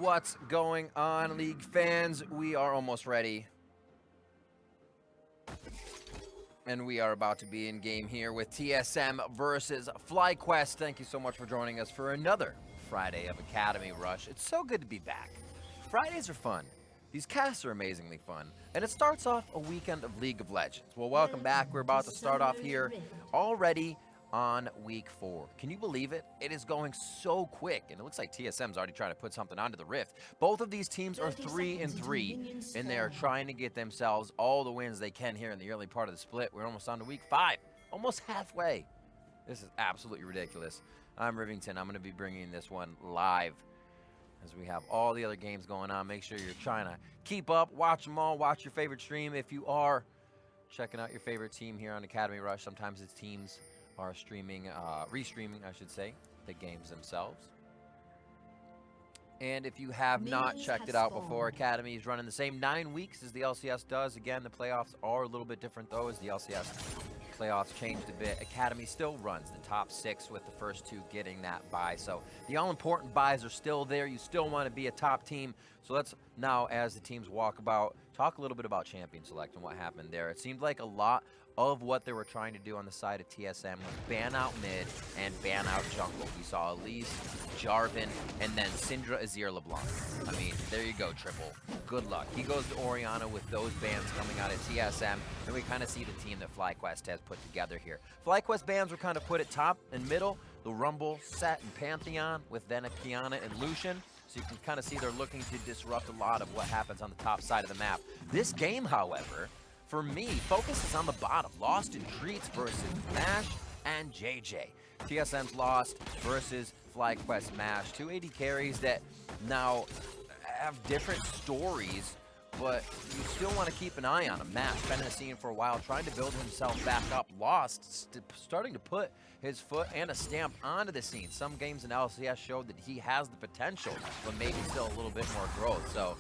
What's going on, League fans? We are almost ready. And we are about to be in game here with TSM versus FlyQuest. Thank you so much for joining us for another Friday of Academy Rush. It's so good to be back. Fridays are fun. These casts are amazingly fun. And it starts off a weekend of League of Legends. Well, welcome back. We're about to start off here already on week 4. Can you believe it? It is going so quick, and it looks like TSM's already trying to put something onto the Rift. Both of these teams are 3-3, and they are trying to get themselves all the wins they can here in the early part of the split. We're almost on to week 5, almost halfway. This is absolutely ridiculous. I'm Rivington. I'm going to be bringing this one live as we have all the other games going on. Make sure you're trying to keep up, watch them all, watch your favorite stream. If you are checking out your favorite team here on Academy Rush, sometimes it's teams are streaming, restreaming, I should say, the games themselves. And if you have not checked it out before, Academy is running the same 9 weeks as the LCS does. Again, the playoffs are a little bit different, though, as the LCS playoffs changed a bit. Academy still runs the top 6 with the first 2 getting that bye. So the all-important buys are still there. You still want to be a top team. So let's now, as the teams walk about, talk a little bit about Champion Select and what happened there. It seemed like a lot of what they were trying to do on the side of TSM was ban out mid and ban out jungle. We saw Elise, Jarvan, and then Syndra, Azir, LeBlanc. I mean, there you go, Triple. Good luck. He goes to Orianna with those bans coming out of TSM, and we kind of see the team that FlyQuest has put together here. FlyQuest bans were kind of put at top and middle. The Rumble, Set, and Pantheon with then a Kiana and Lucian. So you can kind of see they're looking to disrupt a lot of what happens on the top side of the map. This game, however, for me, focus is on the bottom. Lost in Treats versus Mash and JJ. TSM's Lost versus FlyQuest Mash. 2 AD carries that now have different stories, but you still want to keep an eye on him. Mash, been in the scene for a while, trying to build himself back up. Lost, starting to put his foot and a stamp onto the scene. Some games in LCS showed that he has the potential, but maybe still a little bit more growth. So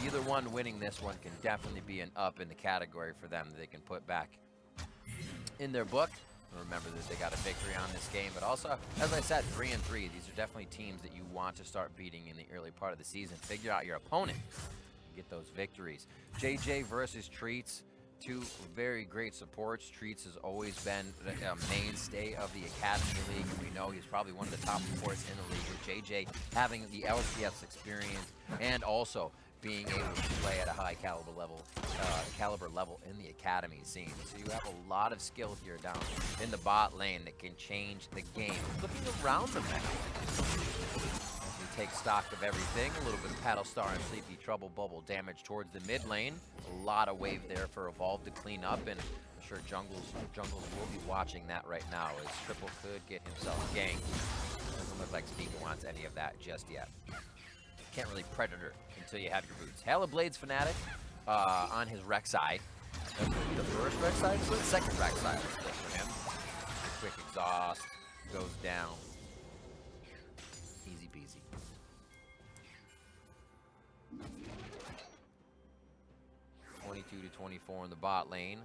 either one winning this one can definitely be an up in the category for them that they can put back in their book. Remember that they got a victory on this game, but also, as I said, 3-3. These are definitely teams that you want to start beating in the early part of the season. Figure out your opponent and get those victories. JJ versus Treats. 2 very great supports. Treats has always been a mainstay of the Academy League, and we know he's probably one of the top supports in the league, with JJ having the LCS experience and also being able to play at a high caliber level in the Academy scene. So you have a lot of skill here down in the bot lane that can change the game. Looking around the map, as we take stock of everything, a little bit of Paddle Star and Sleepy Trouble bubble damage towards the mid lane. A lot of wave there for Evolve to clean up, and I'm sure Jungles will be watching that right now, as Triple could get himself ganked. Doesn't look like Speaker wants any of that just yet. Can't really Predator until you have your boots. Hallablade's Fnatic on his Rek'Sai. The first Rek'Sai split? Second Rek'Sai split for him. The quick exhaust goes down. Easy peasy. (22-24) in the bot lane.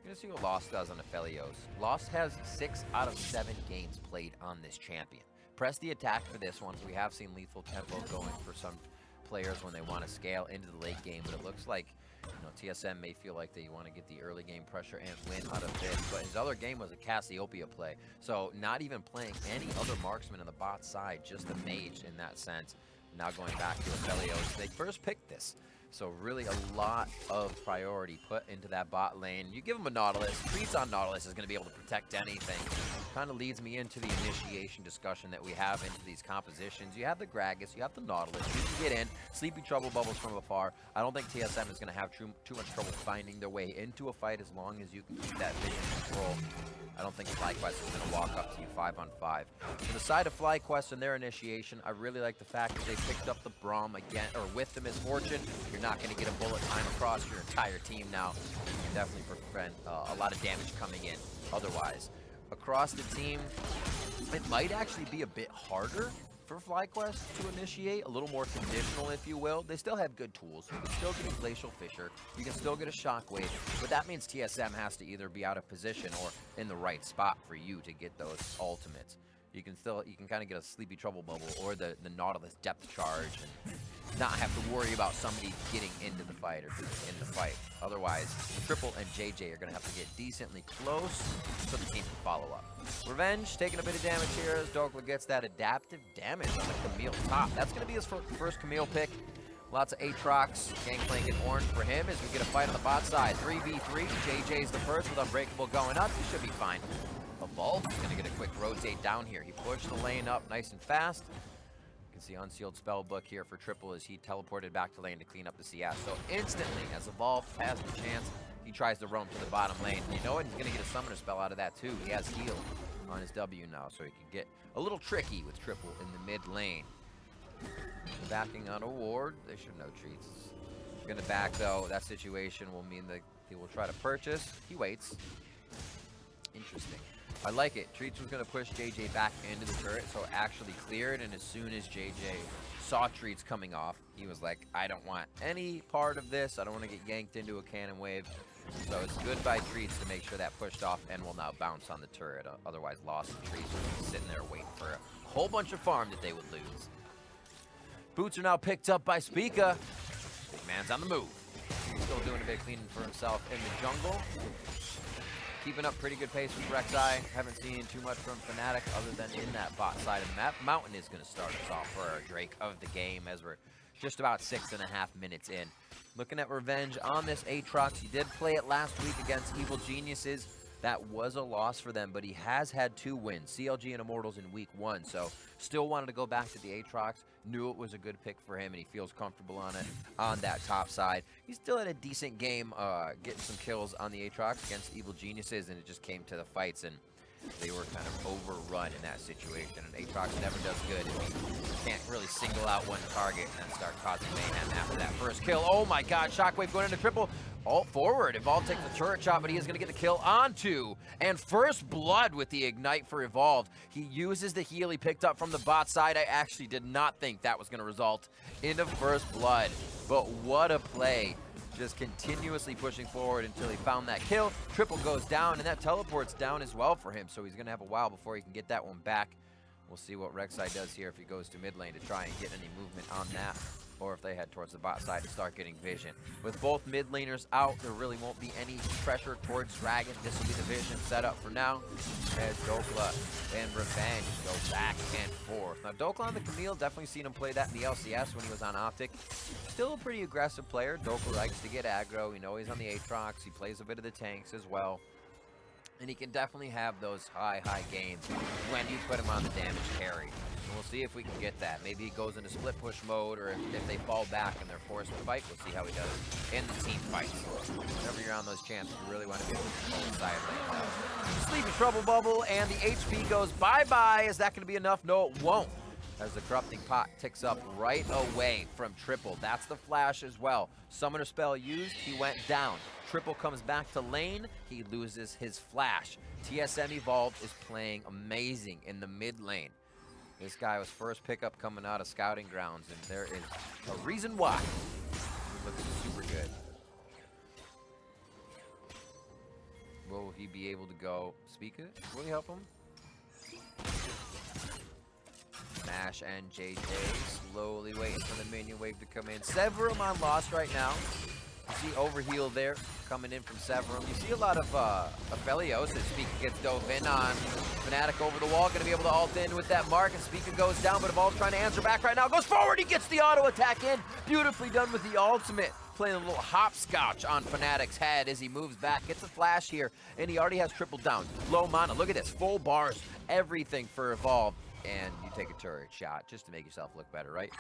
You're gonna see what Lost does on Aphelios. Lost has 6 out of 7 games played on this champion. Press the attack for this one. We have seen lethal tempo going for some players when they want to scale into the late game, but it looks like, you know, TSM may feel like they want to get the early game pressure and win out of this, but his other game was a Cassiopeia play, so not even playing any other marksman on the bot side, just a mage in that sense. Now going back to Aphelios, they first picked this. So really a lot of priority put into that bot lane. You give him a Nautilus. Treats on Nautilus is going to be able to protect anything. Kind of leads me into the initiation discussion that we have into these compositions. You have the Gragas, you have the Nautilus. You can get in. Sleepy Trouble bubbles from afar. I don't think TSM is going to have too much trouble finding their way into a fight as long as you can keep that vision control. I don't think FlyQuest is going to walk up to you 5-on-5. To the side of FlyQuest and their initiation, I really like the fact that they picked up the Braum again, or with the Misfortune. You're not going to get a bullet time across your entire team now. You can definitely prevent a lot of damage coming in otherwise. Across the team, it might actually be a bit harder for FlyQuest to initiate, a little more conditional, if you will. They still have good tools. You can still get a Glacial Fissure. You can still get a Shockwave. But that means TSM has to either be out of position or in the right spot for you to get those ultimates. You can kind of get a sleepy trouble bubble or the Nautilus depth charge and not have to worry about somebody getting into the fight or in the fight. Otherwise, Triple and JJ are going to have to get decently close so the team can follow up. Revenge taking a bit of damage here as Dokla gets that adaptive damage on the Camille top. That's going to be his first Camille pick. Lots of Aatrox, Gangplank, and Orange for him as we get a fight on the bot side. 3v3, JJ's the first with Unbreakable going up. He should be fine. Evolve is going to get a quick rotate down here. He pushed the lane up nice and fast. You can see Unsealed Spellbook here for Triple as he teleported back to lane to clean up the CS. So instantly, as Evolve has the chance, he tries to roam to the bottom lane. You know what? He's going to get a Summoner Spell out of that too. He has heal on his W now, so he can get a little tricky with Triple in the mid lane. Backing on a ward. They should know Treats. Going to back though. That situation will mean that he will try to purchase. He waits. Interesting. I like it. Treats was going to push JJ back into the turret, so it actually cleared, and as soon as JJ saw Treats coming off, he was like, I don't want any part of this. I don't want to get yanked into a cannon wave. So it's good by Treats to make sure that pushed off and will now bounce on the turret. Otherwise, lost Treats would be sitting there waiting for a whole bunch of farm that they would lose. Boots are now picked up by Spica. Big man's on the move. Still doing a bit of cleaning for himself in the jungle. Keeping up pretty good pace with Rek'Sai. Haven't seen too much from Fnatic other than in that bot side of the map. Mountain is going to start us off for our Drake of the game as we're just about 6.5 minutes in. Looking at Revenge on this Aatrox. He did play it last week against Evil Geniuses. That was a loss for them, but he has had 2 wins, CLG and Immortals in week 1. So still wanted to go back to the Aatrox. Knew it was a good pick for him, and he feels comfortable on it on that top side. He still had a decent game getting some kills on the Aatrox against Evil Geniuses, and it just came to the fights, and they were kind of overrun in that situation. And Aatrox never does good. You can't really single out one target and then start causing mayhem after that first kill. Oh my god, Shockwave going into Triple. Ult forward. Evolve takes the turret shot, but he is going to get the kill onto. And first blood with the Ignite for Evolve. He uses the heal he picked up from the bot side. I actually did not think that was going to result in a first blood. But what a play. Just continuously pushing forward until he found that kill. Triple goes down, and that teleports down as well for him. So he's going to have a while before he can get that one back. We'll see what Rek'Sai does here if he goes to mid lane to try and get any movement on that, or if they head towards the bot side to start getting vision. With both mid laners out, there really won't be any pressure towards Dragon. This will be the vision setup for now, as Dokla and Revenge go back and forth. Now, Dokla on the Camille, definitely seen him play that in the LCS when he was on Optic. Still a pretty aggressive player. Dokla likes to get aggro. You know he's on the Aatrox. He plays a bit of the tanks as well. And he can definitely have those high games when you put him on the damage carry. And we'll see if we can get that. Maybe he goes into split push mode, or if they fall back and they're forced to fight, we'll see how he does in the team fights. Whenever you're on those chances, you really want to be able to control the side lane. Sleepy Trouble Bubble, and the HP goes bye-bye. Is that going to be enough? No, it won't. As the Corrupting Pot ticks up right away from Triple. That's the flash as well. Summoner spell used, he went down. Triple comes back to lane, he loses his flash. TSM Evolved is playing amazing in the mid lane. This guy was first pickup coming out of Scouting Grounds, and there is a reason why. He's looking super good. Will he be able to go speak it? Will he help him? Nash and JJ slowly waiting for the minion wave to come in. Severum on Lost right now. You see Overheal there coming in from Severum. You see a lot of Aphelios as Spica gets dove in on Fnatic over the wall. Going to be able to ult in with that mark, and Spica goes down, but Evolve's trying to answer back right now. Goes forward, he gets the auto attack in. Beautifully done with the ultimate. Playing a little hopscotch on Fnatic's head as he moves back. Gets a flash here, and he already has Triple down. Low mana, look at this. Full bars, everything for Evolve. And you take a turret shot just to make yourself look better, right?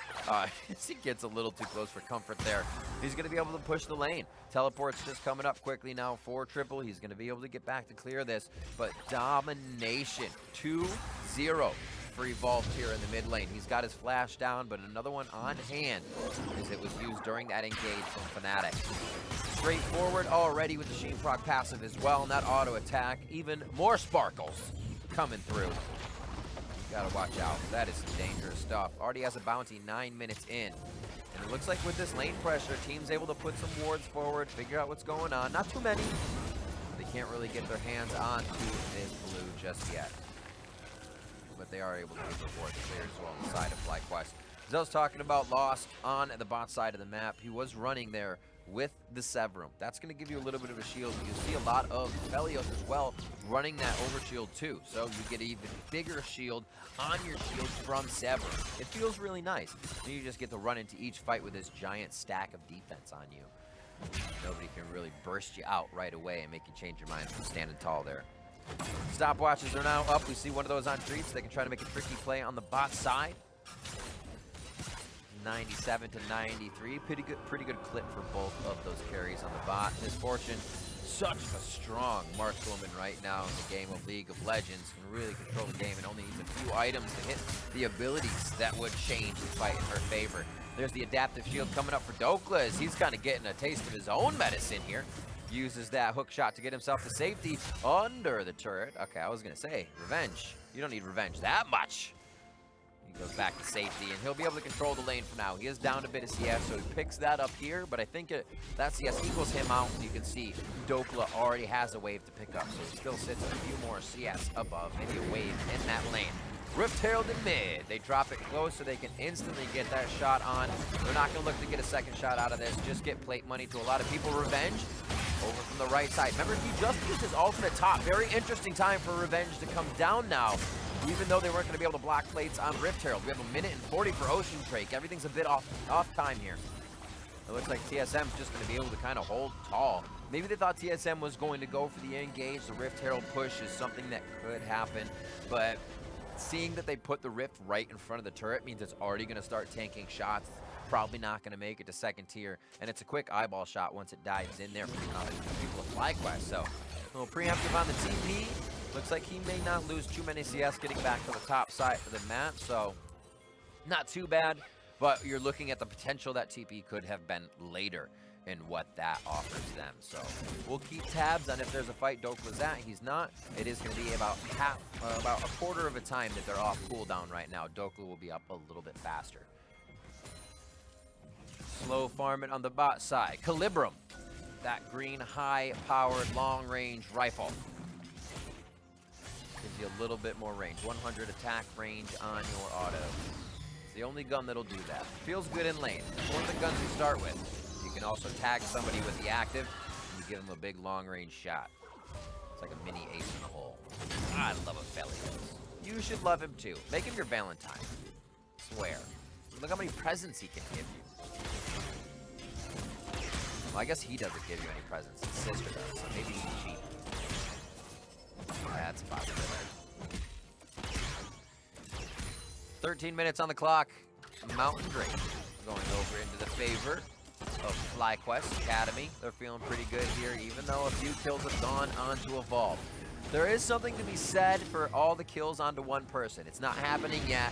He gets a little too close for comfort there. He's going to be able to push the lane. Teleport's just coming up quickly now for Triple. He's going to be able to get back to clear this. But domination, 2-0 for Evolved here in the mid lane. He's got his flash down, but another one on hand as it was used during that engage from Fnatic. Straightforward already with the Sheen proc passive as well. And that auto attack, even more sparkles coming through. Gotta watch out. That is some dangerous stuff. Already has a bounty 9 minutes in. And it looks like with this lane pressure, team's able to put some wards forward, figure out what's going on. Not too many. They can't really get their hands onto this blue just yet. but they are able to get reward clear as well on the side of FlyQuest. As I was talking about Lost on the bot side of the map, he was running there with the Severum. That's going to give you a little bit of a shield. You'll see a lot of Felios as well running that overshield too. So you get an even bigger shield on your shield from Severum. It feels really nice. And you just get to run into each fight with this giant stack of defense on you. Nobody can really burst you out right away and make you change your mind from standing tall there. Stopwatches are now up. We see one of those on Treats. They can try to make a tricky play on the bot side. 97 to 93. Pretty good clip for both of those carries on the bot. Misfortune, such a strong markswoman right now in the game of League of Legends. Can really control the game and only needs a few items to hit the abilities that would change the fight in her favor. There's the adaptive shield coming up for Dokla as he's kind of getting a taste of his own medicine here. Uses that hook shot to get himself to safety under the turret. Okay, I was going to say, revenge. You don't need revenge that much. He goes back to safety, and he'll be able to control the lane for now. He is down a bit of CS, so he picks that up here, but I think that CS equals him out. You can see Dokla already has a wave to pick up, so he still sits a few more CS above, maybe a wave in that lane. Rift Herald in mid. They drop it close so they can instantly get that shot on. They're not going to look to get a second shot out of this. Just get plate money to a lot of people. Revenge over from the right side. Remember, he just used his ultimate top. Very interesting time for Revenge to come down now, even though they weren't going to be able to block plates on Rift Herald. We have 1 minute and 40 for Ocean Drake. Everything's a bit off time here. It looks like TSM's just going to be able to kind of hold tall. Maybe they thought TSM was going to go for the engage. The Rift Herald push is something that could happen, but seeing that they put the Rift right in front of the turret means it's already going to start tanking shots. Probably not going to make it to second tier, and it's a quick eyeball shot once it dives in there for the people of FlyQuest. So a little preemptive on the TP. Looks like he may not lose too many CS getting back to the top side of the map, so not too bad, but you're looking at the potential that TP could have been later and what that offers them. So we'll keep tabs on if there's a fight Dokla's at. He's not. It is going to be about a quarter of a time that they're off cooldown right now. Dokla will be up a little bit faster. Slow farming on the bot side. Calibrum, that green high-powered long-range rifle. Gives you a little bit more range. 100 attack range on your auto. It's the only gun that'll do that. Feels good in lane. It's one of the guns you start with. You can also tag somebody with the active, and you give them a big long-range shot. It's like a mini ace in the hole. I love a Felios. You should love him too. Make him your Valentine. Swear. Look how many presents he can give you. Well, I guess he doesn't give you any presents. His sister does, so maybe he's cheap. That's a possibility. 13 minutes on the clock. Mountain Drake going over into the favor of FlyQuest Academy. They're feeling pretty good here, even though a few kills have gone on to Evolve. There is something to be said for all the kills onto one person. It's not happening yet.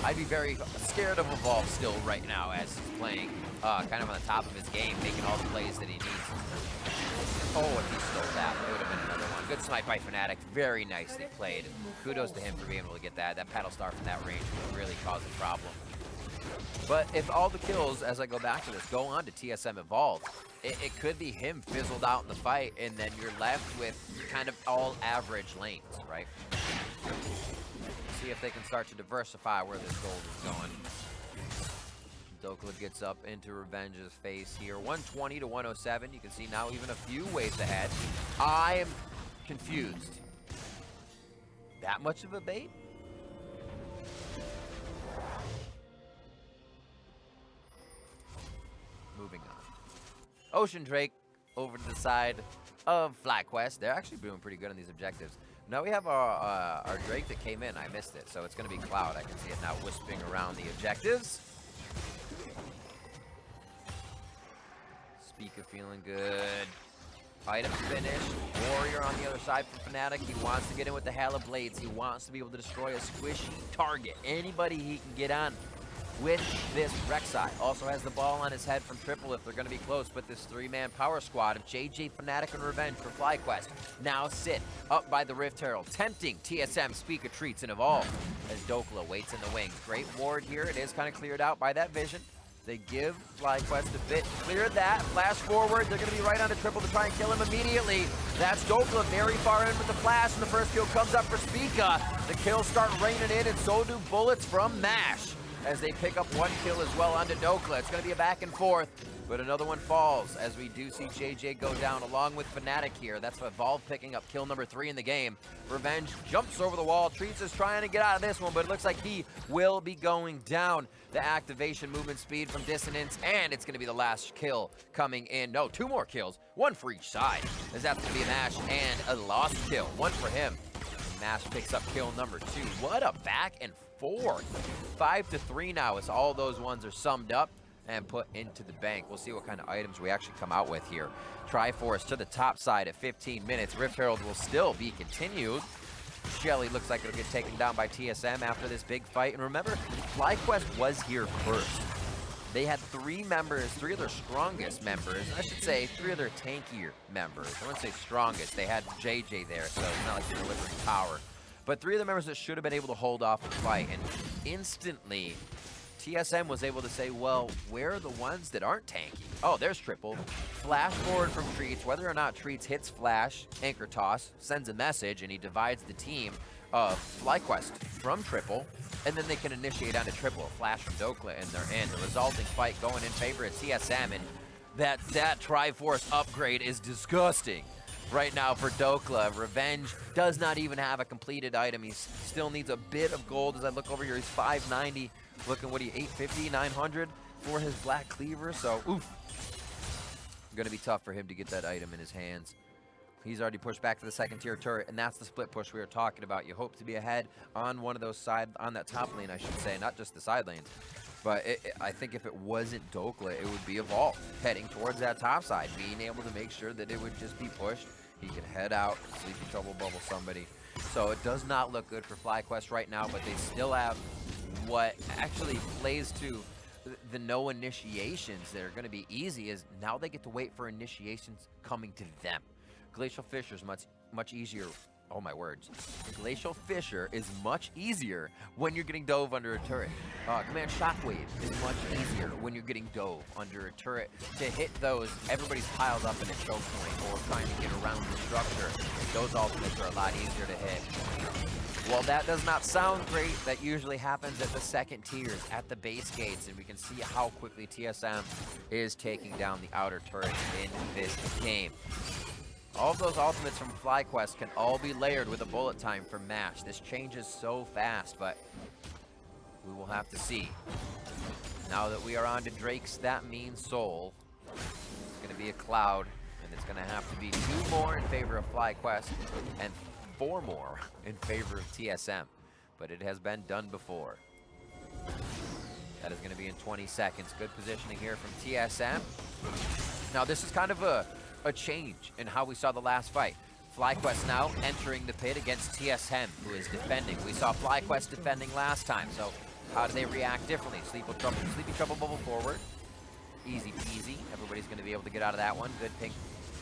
I'd be very scared of Evolve still right now as he's playing kind of on the top of his game, making all the plays that he needs. Oh, if he stole that, it would have been another one. Good snipe by Fnatic. Very nicely played. Kudos to him for being able to get that. That paddle star from that range would really cause a problem. But if all the kills, as I go back to this, go on to TSM Evolve, it could be him fizzled out in the fight, and then you're left with kind of all average lanes, right? See if they can start to diversify where this gold is going. Dokla gets up into Revenge's face here. 120 to 107. You can see now even a few waves ahead. I am confused. That much of a bait? Moving on. Ocean Drake over to the side of FlyQuest. They're actually doing pretty good on these objectives. Now we have our Drake that came in. I missed it, so it's going to be Cloud. I can see it now wisping around the objectives. Speaker feeling good. Item finished. Warrior on the other side for Fnatic. He wants to get in with the Hail of Blades. He wants to be able to destroy a squishy target. Anybody he can get on with this Rek'Sai. Also has the ball on his head from Triple if they're going to be close, but this three-man power squad of JJ, Fnatic, and Revenge for FlyQuest now sit up by the Rift Herald, tempting TSM Speaker Treats and Evolve as Dokla waits in the wings. Great ward here. It is kind of cleared out by that vision. They give FlyQuest a bit. Clear that. Flash forward. They're going to be right on the triple to try and kill him immediately. That's Dokla very far in with the flash, and the first kill comes up for Spica. The kills start raining in, and so do bullets from MASH as they pick up one kill as well onto Dokla. It's going to be a back and forth, but another one falls as we do see JJ go down along with Fnatic here. That's Evolve picking up kill number 3 in the game. Revenge jumps over the wall. Treats is trying to get out of this one, but it looks like he will be going down. The activation movement speed from Dissonance, and it's going to be the last kill coming in. No, 2 more kills, 1 for each side, as that's going to be a MASH and a lost kill, 1 for him. MASH picks up kill number 2. What a back and forth. 5-3 now as all those ones are summed up and put into the bank. We'll see what kind of items we actually come out with here. Triforce to the top side at 15 minutes. Rift Herald will still be continued. Shelly looks like it'll get taken down by TSM after this big fight. And remember, FlyQuest was here first. They had 3 members, 3 of their strongest members. I should say 3 of their tankier members. I wouldn't say strongest. They had JJ there, so it's not like they're delivering power. But 3 of the members that should have been able to hold off the fight. And instantly, TSM was able to say, well, where are the ones that aren't tanky? Oh, there's triple. Flash forward from Treats. Whether or not Treats hits flash, anchor toss, sends a message, and he divides the team of FlyQuest from triple, and then they can initiate onto triple. A flash from Dokla, and they're in. The resulting fight going in favor of TSM, and that Triforce upgrade is disgusting right now for Dokla. Revenge does not even have a completed item. He still needs a bit of gold. As I look over here, he's 590. Looking, what, 850, 900 for his Black Cleaver, so oof. Gonna be tough for him to get that item in his hands. He's already pushed back to the 2nd tier turret, and that's the split push we were talking about. You hope to be ahead on one of those on that top lane, I should say, not just the side lanes. But I think if it wasn't Dokla, it would be Evolve heading towards that top side, being able to make sure that it would just be pushed. He can head out, Sleepy Trouble bubble somebody. So it does not look good for FlyQuest right now, but they still have what actually plays to the no initiations that are going to be easy is now they get to wait for initiations coming to them. Glacial Fissure is much easier. Oh my words. Glacial Fissure is much easier when you're getting dove under a turret. Command Shockwave is much easier when you're getting dove under a turret. To hit those, everybody's piled up in a choke point or trying to get around the structure. Those ultimates are a lot easier to hit. Well, that does not sound great. That usually happens at the 2nd tiers, at the base gates, and we can see how quickly TSM is taking down the outer turrets in this game. All of those ultimates from FlyQuest can all be layered with a bullet time for MASH. This changes so fast, but we will have to see. Now that we are on to Drake's That Mean Soul, it's going to be a cloud, and it's going to have to be 2 more in favor of FlyQuest and 4 more in favor of TSM. But it has been done before. That is going to be in 20 seconds. Good positioning here from TSM. Now this is kind of a change in how we saw the last fight. FlyQuest now entering the pit against TSM, who is defending. We saw FlyQuest defending last time, so how do they react differently? Sleepy Trouble bubble forward. Easy peasy. Everybody's going to be able to get out of that one. Good pink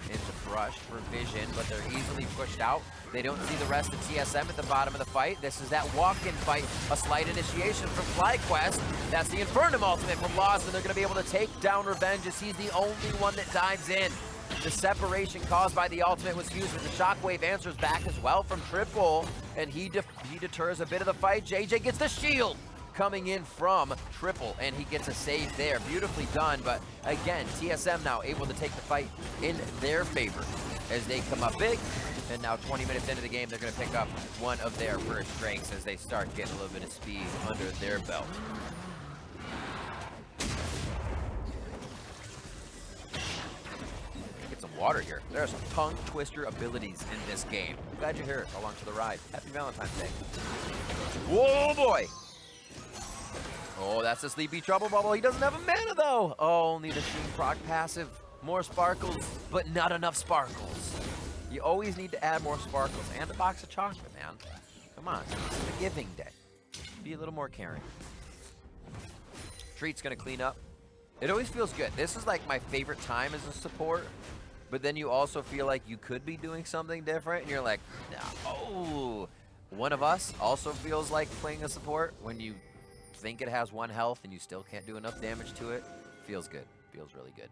in the brush for vision, but they're easily pushed out. They don't see the rest of TSM at the bottom of the fight. This is that walk-in fight, a slight initiation from FlyQuest. That's the Infernum ultimate from Lost, and they're going to be able to take down Revenge as he's the only one that dives in. The separation caused by the ultimate was fused with the Shockwave answers back as well from Triple, and he deters a bit of the fight. JJ gets the shield coming in from Triple, and he gets a save there. Beautifully done, but again, TSM now able to take the fight in their favor as they come up big, and now 20 minutes into the game, they're going to pick up one of their first drinks as they start getting a little bit of speed under their belt. Get some water here. There are some tongue twister abilities in this game. Glad you're here along for the ride. Happy Valentine's Day. Whoa, boy! Oh, that's a Sleepy Trouble bubble. He doesn't have a mana, though. Oh, only the Stream proc passive. More sparkles, but not enough sparkles. You always need to add more sparkles. And a box of chocolate, man. Come on. It's a giving day. Be a little more caring. Treat's going to clean up. It always feels good. This is like my favorite time as a support. But then you also feel like you could be doing something different. And you're like, no. Oh. One of us also feels like playing a support when you think it has 1 health and you still can't do enough damage to it, feels good. Feels really good.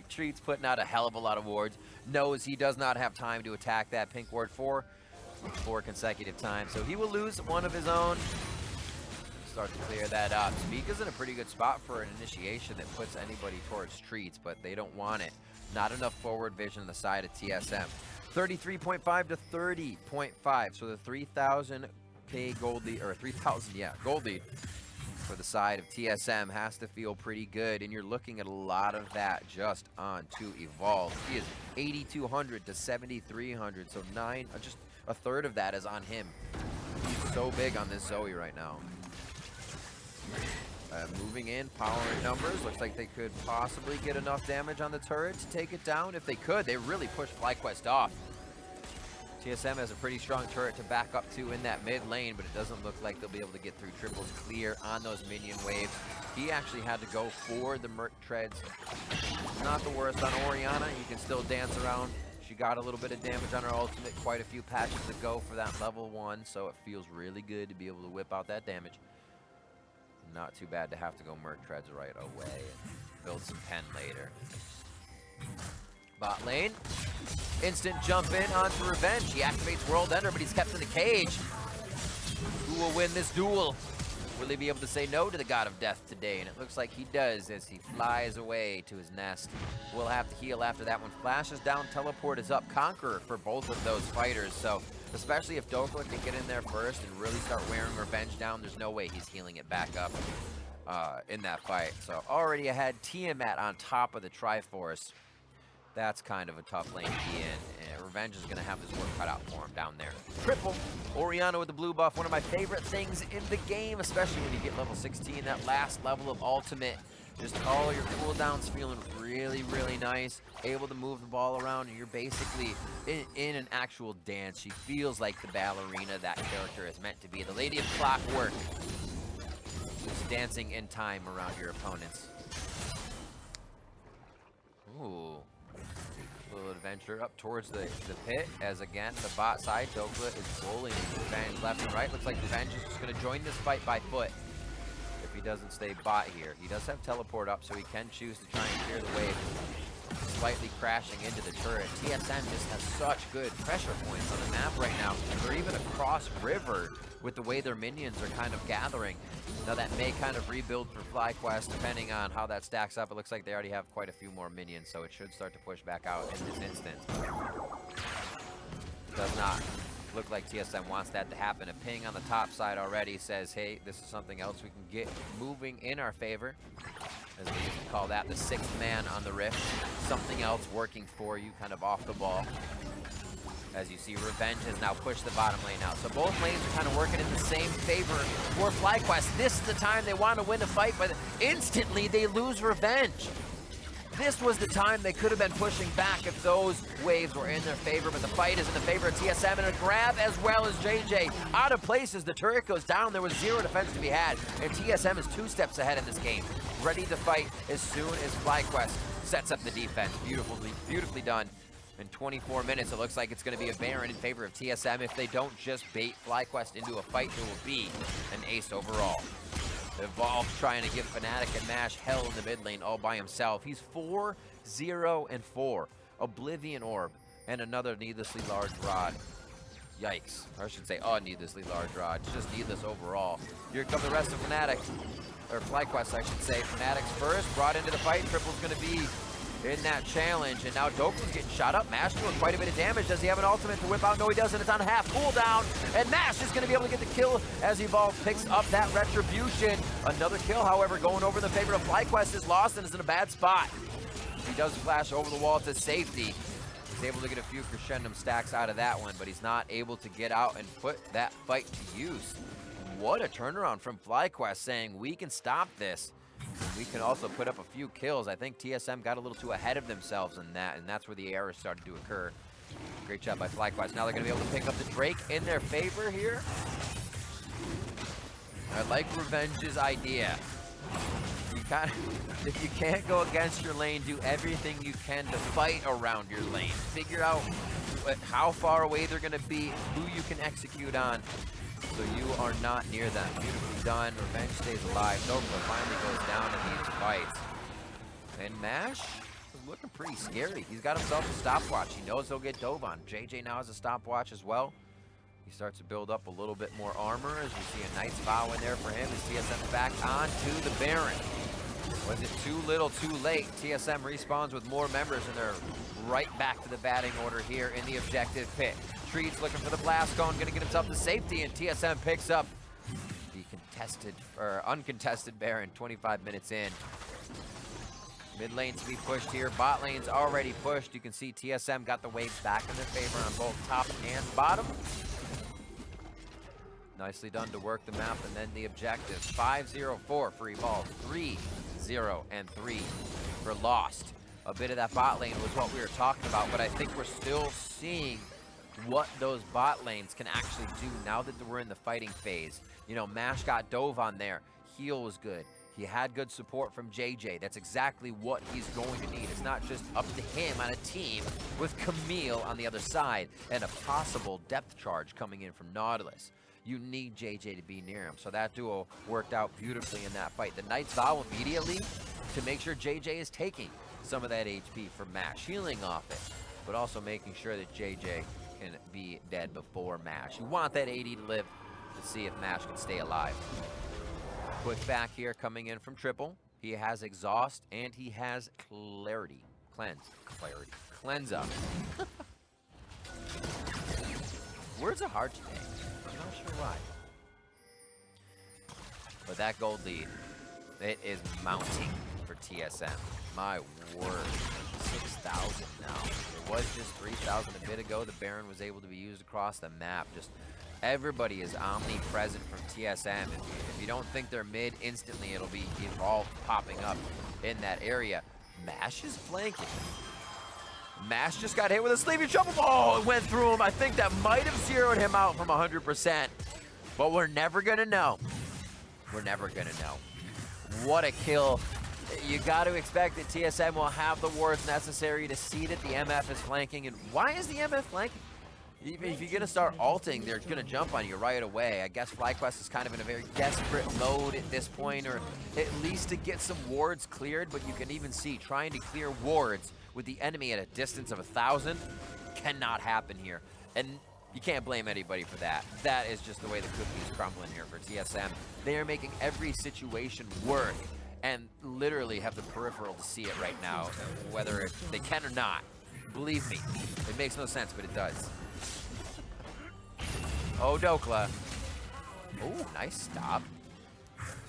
Treat's putting out a hell of a lot of wards. Knows he does not have time to attack that pink ward 4 consecutive times. So he will lose one of his own. Start to clear that up. Spica's in a pretty good spot for an initiation that puts anybody towards Treats, but they don't want it. Not enough forward vision on the side of TSM. 33.5 to 30.5. So the 3,000k gold lead, or 3,000, yeah, gold lead for the side of TSM has to feel pretty good, and you're looking at a lot of that just on to Evolve. He is 8,200 to 7,300, so just a third of that is on him. He's so big on this Zoe right now. Moving in, power in numbers. Looks like they could possibly get enough damage on the turret to take it down. If they could, they really push FlyQuest off. TSM has a pretty strong turret to back up to in that mid lane, but it doesn't look like they'll be able to get through triples clear on those minion waves. He actually had to go for the Merc Treads. Not the worst on Orianna. You can still dance around. She got a little bit of damage on her ultimate quite a few patches ago for that level 1, so it feels really good to be able to whip out that damage. Not too bad to have to go Merc Treads right away and build some pen later. Bot lane. Instant jump in onto Revenge. He activates World Ender, but he's kept in the cage. Who will win this duel? Will he be able to say no to the God of Death today? And it looks like he does as he flies away to his nest. We'll have to heal after that one. Flash is down, Teleport is up. Conqueror for both of those fighters. So especially if Dokla can get in there first and really start wearing Revenge down, there's no way he's healing it back up in that fight. So already ahead, Tiamat on top of the Triforce. That's kind of a tough lane to be in. And Revenge is going to have his work cut out for him down there. Triple. Orianna with the blue buff. One of my favorite things in the game, especially when you get level 16. That last level of ultimate. Just all your cooldowns feeling really, really nice. Able to move the ball around, and you're basically in an actual dance. She feels like the ballerina that character is meant to be. The Lady of Clockwork. Just dancing in time around your opponents. Ooh. Little adventure up towards the pit, as again the bot side Dokla is bullying Revenge left and right. Looks like Revenge is just going to join this fight by foot if he doesn't stay bot here. He does have teleport up, so he can choose to try and clear the wave, slightly crashing into the turret. TSM just has such good pressure points on the map right now. They're even across river with the way their minions are kind of gathering. Now that may kind of rebuild for FlyQuest depending on how that stacks up. It looks like they already have quite a few more minions, so it should start to push back out in this instance. Does not look like TSM wants that to happen. A ping on the top side already says, hey, this is something else we can get moving in our favor. As we used to call that, the 6th man on the rift. Something else working for you, kind of off the ball. As you see, Revenge has now pushed the bottom lane out. So both lanes are kind of working in the same favor for FlyQuest. This is the time they want to win a fight, but instantly they lose Revenge. This was the time they could have been pushing back if those waves were in their favor, but the fight is in the favor of TSM, and a grab as well as JJ. Out of place as the turret goes down. There was zero defense to be had, and TSM is 2 steps ahead in this game. Ready to fight as soon as FlyQuest sets up the defense. Beautifully done. In 24 minutes, it looks like it's going to be a Baron in favor of TSM. If they don't just bait FlyQuest into a fight, it will be an ace overall. Evolve trying to give Fnatic and Mash hell in the mid lane all by himself. He's 4-0-4. Oblivion Orb and another needlessly large rod. Yikes. Or I should say, needlessly large rod. It's just needless overall. Here come the rest of Fnatic. Or FlyQuest, I should say. Fnatic's first, brought into the fight. Triple's going to be in that challenge, and now Dokla's getting shot up. Mash doing quite a bit of damage. Does he have an ultimate to whip out? No, he doesn't. It's on a half cooldown, and Mash is going to be able to get the kill as Evolve picks up that retribution. Another kill, however, going over in the favor of FlyQuest is lost and is in a bad spot. He does flash over the wall to safety. He's able to get a few crescendum stacks out of that one, but he's not able to get out and put that fight to use. What a turnaround from FlyQuest, saying we can stop this. And we can also put up a few kills. I think TSM got a little too ahead of themselves in that, and that's where the errors started to occur. Great job by FlyQuest. Now they're going to be able to pick up the Drake in their favor here. I like Revenge's idea. If you can't go against your lane, do everything you can to fight around your lane. Figure out how far away they're going to be, who you can execute on. So you are not near them. Beautifully done. Revenge stays alive. Dokla finally goes down in these fights. And Mash is looking pretty scary. He's got himself a stopwatch. He knows he'll get dove on. JJ now has a stopwatch as well. He starts to build up a little bit more armor as we see a Knight's Vow in there for him as TSM's back on to the Baron. Was it too little, too late? TSM respawns with more members and they're right back to the batting order here in the objective pit. Trees looking for the blast cone, gonna get himself to safety, and TSM picks up the contested, or uncontested Baron 25 minutes in. Mid lane to be pushed here. Bot lane's already pushed. You can see TSM got the waves back in their favor on both top and bottom. Nicely done to work the map, and then the objective. 5-0-4 for Evolve. 3-0 and 3 for Lost. A bit of that bot lane was what we were talking about, but I think we're still seeing what those bot lanes can actually do now that we're in the fighting phase. You know, Mash got dove on there. Heal was good. He had good support from JJ. That's exactly what he's going to need. It's not just up to him on a team with Camille on the other side and a possible depth charge coming in from Nautilus. You need JJ to be near him. So that duo worked out beautifully in that fight. The Knight's Vow immediately to make sure JJ is taking some of that HP from Mash, healing off it, but also making sure that JJ can be dead before Mash. You want that AD to live to see if Mash can stay alive. Quick back here coming in from Triple. He has Exhaust and he has Clarity. Cleanse up. Words are hard today. I'm not sure why. But that gold lead, it is mounting for TSM. My word, 6,000 now. It was just 3,000 a bit ago. The Baron was able to be used across the map. Just everybody is omnipresent from TSM. If you don't think they're mid, instantly it'll be Evolve popping up in that area. Mash is flanking. Mash just got hit with a sleepy shovel. Oh, it went through him. I think that might have zeroed him out from 100%. But we're never gonna know. We're never gonna know. What a kill. You got to expect that TSM will have the wards necessary to see that the MF is flanking. And why is the MF flanking? If you're going to start ulting, they're going to jump on you right away. I guess FlyQuest is kind of in a very desperate mode at this point, or at least to get some wards cleared. But you can even see trying to clear wards with the enemy at a distance of 1,000 cannot happen here. And you can't blame anybody for that. That is just the way the cookie is crumbling here for TSM. They are making every situation work and literally have the peripheral to see it right now, whether they can or not. Believe me, it makes no sense, but it does. Oh, Dokla. Oh, nice stop.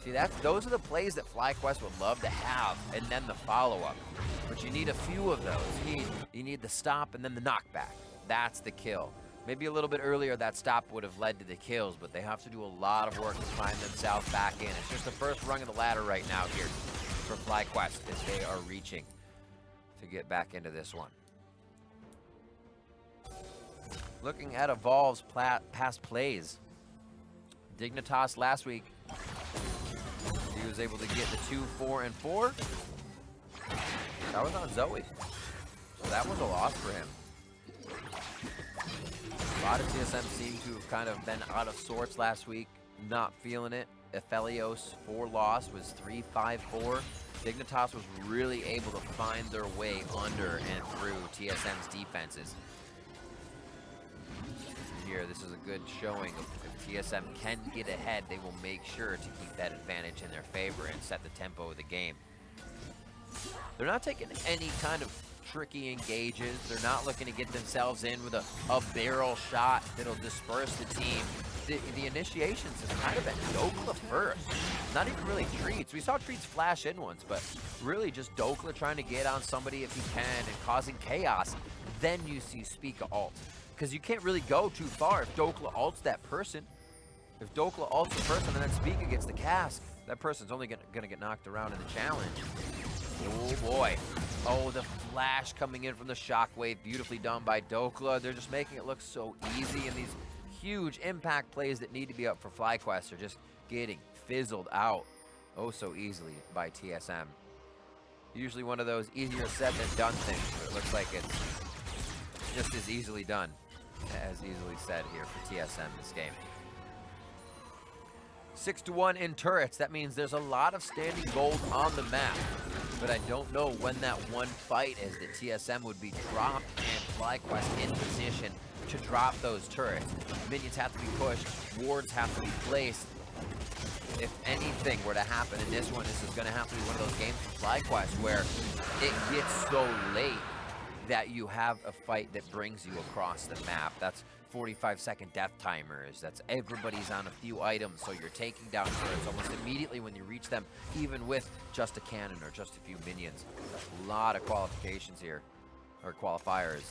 See, those are the plays that FlyQuest would love to have, and then the follow-up. But you need a few of those. You need the stop and then the knockback. That's the kill. Maybe a little bit earlier that stop would have led to the kills, but they have to do a lot of work to climb themselves back in. It's just the first rung of the ladder right now here for FlyQuest as they are reaching to get back into this one. Looking at Evolve's past plays, Dignitas last week, he was able to get the 2, 4, and 4. That was on Zoe, so that was a loss for him. A lot of TSM seem to have kind of been out of sorts last week, not feeling it. Aphelios 4 loss was 3-5-4. Dignitas was really able to find their way under and through TSM's defenses. Here, this is a good showing of if TSM can get ahead, they will make sure to keep that advantage in their favor and set the tempo of the game. They're not taking any kind of tricky engages. They're not looking to get themselves in with a barrel shot that'll disperse the team. The initiations has kind of been Dokla first. Not even really Treats. We saw Treats flash in once, but really just Dokla trying to get on somebody if he can and causing chaos. Then you see Spica ult. Because you can't really go too far if Dokla ults that person. If Dokla ults the person and then Spica gets the cask, that person's only gonna get knocked around in the challenge. Oh boy. Oh, the flash coming in from the shockwave, beautifully done by Dokla. They're just making it look so easy, and these huge impact plays that need to be up for FlyQuest are just getting fizzled out oh so easily by TSM. Usually one of those easier said than done things, but it looks like it's just as easily done as easily said here for TSM this game. 6-1 in turrets. That means there's a lot of standing gold on the map. But I don't know when that one fight is that TSM would be dropped and FlyQuest in position to drop those turrets. Minions have to be pushed, wards have to be placed. If anything were to happen in this one, this is going to have to be one of those games for FlyQuest where it gets so late that you have a fight that brings you across the map. That's 45-second death timers. That's everybody's on a few items, so you're taking down turrets almost immediately when you reach them, even with just a cannon or just a few minions. A lot of qualifications here, or qualifiers,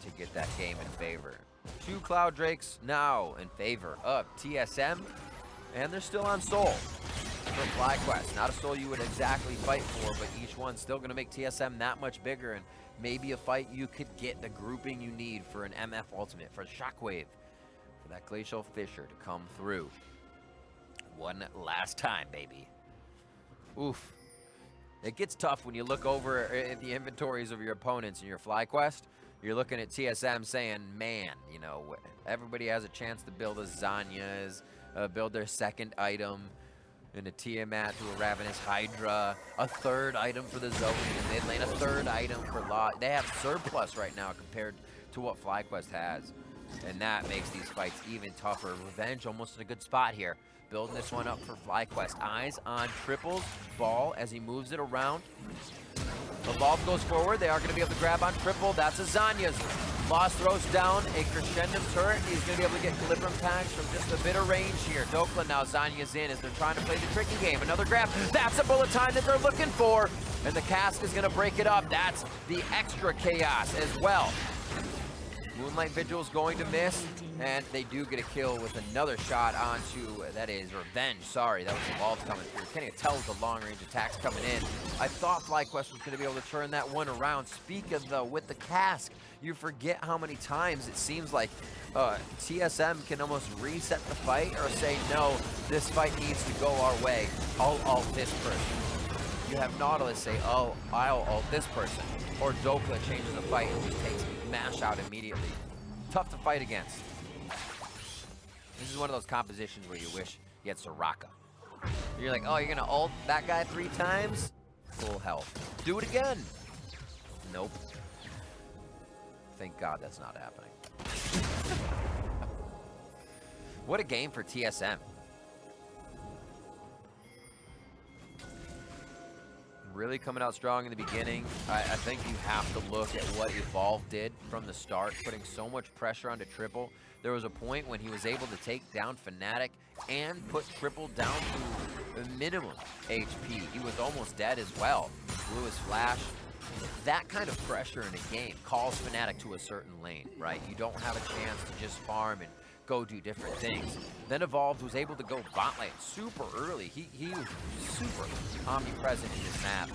to get that game in favor. 2 Cloud Drakes now in favor of TSM, and they're still on Soul for FlyQuest. Not a Soul you would exactly fight for, but each one's still going to make TSM that much bigger, and maybe a fight you could get the grouping you need for an MF Ultimate, for Shockwave, for that Glacial Fissure to come through. One last time, baby. Oof. It gets tough when you look over at the inventories of your opponents in your FlyQuest. You're looking at TSM saying, man, you know, everybody has a chance to build a Zanya's, build their second item, and a Tiamat to a Ravenous Hydra, a third item for the Zoe in the mid lane, a third item for Lot. They have surplus right now compared to what FlyQuest has, and that makes these fights even tougher. Revenge almost in a good spot here, building this one up for FlyQuest. Eyes on Triple's ball as he moves it around. Evolve goes forward. They are going to be able to grab on Triple. That's a Zanya's. Lost throws down a Crescendum turret. He's going to be able to get Equilibrium tags from just a bit of range here. Dokla now Zanya's in as they're trying to play the tricky game. Another grab. That's a bullet time that they're looking for. And the cask is going to break it up. That's the extra chaos as well. Moonlight Vigil's going to miss, and they do get a kill with another shot onto, that is Revenge, sorry, that was Evolve coming through. Can't even tell the long-range attacks coming in. I thought FlyQuest was going to be able to turn that one around. Speaking though, with the cask, you forget how many times it seems like TSM can almost reset the fight or say, no, this fight needs to go our way. I'll ult this person. You have Nautilus say, oh, I'll ult this person. Or Dokla changes the fight and just takes Mash out immediately. Tough to fight against. This is one of those compositions where you wish you had Soraka. You're like, oh, you're gonna ult that guy 3 times? Full health. Do it again. Nope. Thank God that's not happening. What a game for TSM. Really coming out strong in the beginning. I think you have to look at what Evolve did from the start, putting so much pressure onto Triple. There was a point when he was able to take down Fnatic and put Triple down to a minimum HP. He was almost dead as well. Blew his flash. That kind of pressure in a game calls Fnatic to a certain lane, right? You don't have a chance to just farm and go do different things. Then Evolved was able to go bot lane super early. He was super omnipresent in this map,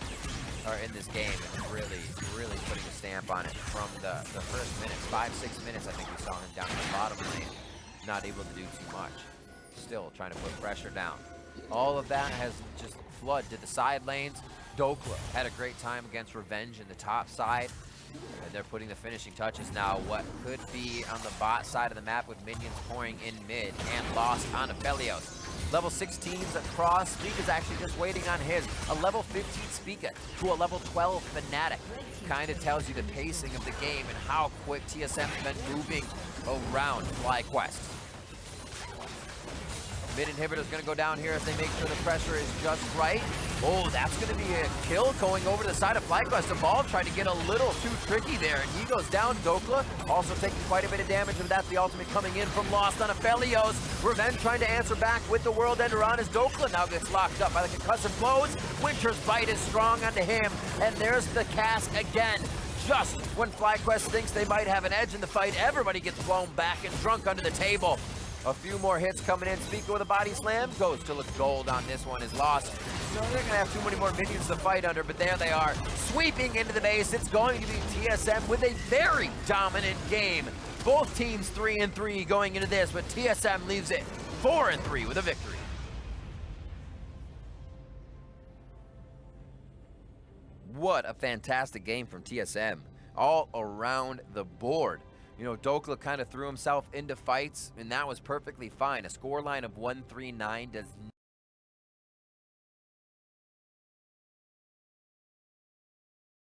or in this game, and really putting a stamp on it from the first minutes. 5-6 minutes I think we saw him down in the bottom lane, not able to do too much. Still trying to put pressure down. All of that has just flooded to the side lanes. Dokla had a great time against Revenge in the top side. And they're putting the finishing touches now. What could be on the bot side of the map with minions pouring in mid and lost on Aphelios. Level 16's across. Spica's actually just waiting on his. A level 15 Spica to a level 12 Fnatic. Kind of tells you the pacing of the game and how quick TSM's been moving around FlyQuest. Mid inhibitor's gonna go down here as they make sure the pressure is just right. Oh, that's gonna be a kill going over to the side of FlyQuest. Evolve tried to get a little too tricky there, and he goes down. Dokla also taking quite a bit of damage, and that's the ultimate coming in from Lost on Aphelios. Revenge trying to answer back with the World Ender on his Dokla now gets locked up by the concussive blows. Winter's bite is strong onto him, and there's the cask again. Just when FlyQuest thinks they might have an edge in the fight, everybody gets blown back and drunk under the table. A few more hits coming in. Spica with a body slam. Goes to look gold on this one. Is lost. So they're going to have too many more minions to fight under, but there they are. Sweeping into the base. It's going to be TSM with a very dominant game. Both teams 3-3 going into this, but TSM leaves it 4-3 with a victory. What a fantastic game from TSM. All around the board. You know, Dokla kind of threw himself into fights, and that was perfectly fine. A scoreline of 139 does